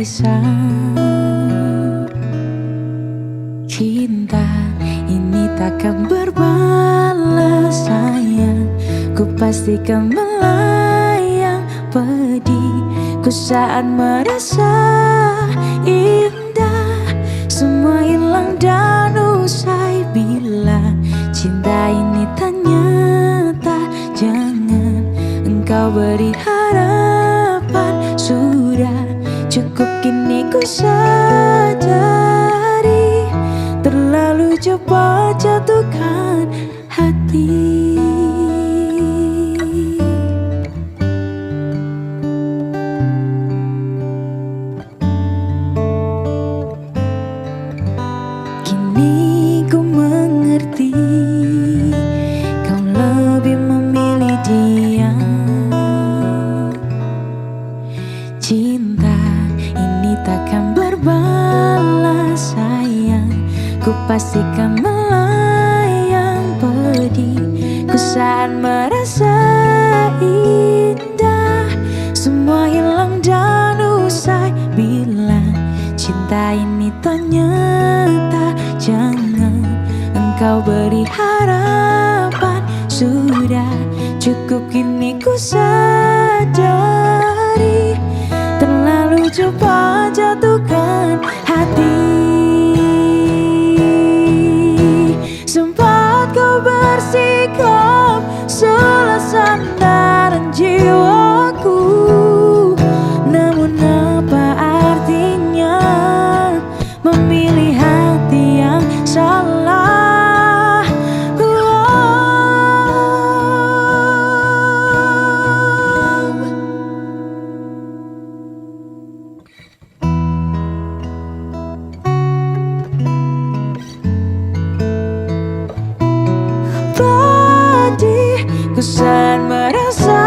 gelisah. Cinta ini takkan berbalas sayang, ku pastikan melayang pedih. Ku saat merasa indah, semua hilang dan usai. Bila cinta ini tak nyata, jangan engkau beri harapan. Sudah cukup kini ku sadari, terlalu cepat jatuhkan hati. Kini ku mengerti, kau lebih memilih dia. Cinta ini takkan berbalas sayang, ku pastikan melayang pedih. Ku saat merasa indah, semua hilang dan usai. Bila cinta ini tak nyata, jangan engkau beri harapan. Sudah cukup kini ku sadari, terlalu cepat jatuhkan hati. Sempat kau bersikap salah sandaran jiwaku, namun apa artinya memilih hati yang salah? Ku saat merasa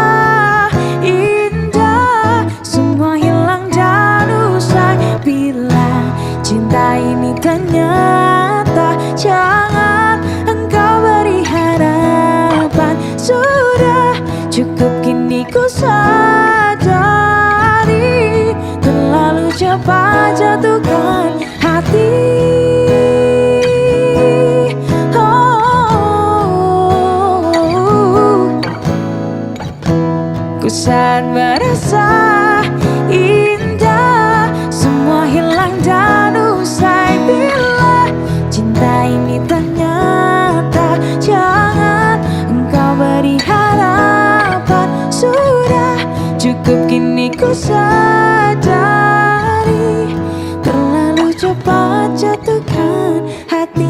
indah, semua hilang dan usai. Bila cinta ini tak nyata, jangan engkau beri harapan. Sudah cukup kini ku sadari, terlalu cepat jatuhkan hati. Ku saat merasa indah, semua hilang dan usai. Bila cinta ini tak nyata, jangan engkau beri harapan. Sudah cukup kini ku sadari, terlalu cepat jatuhkan hati.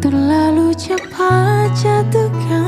Terlalu cepat jatuhkan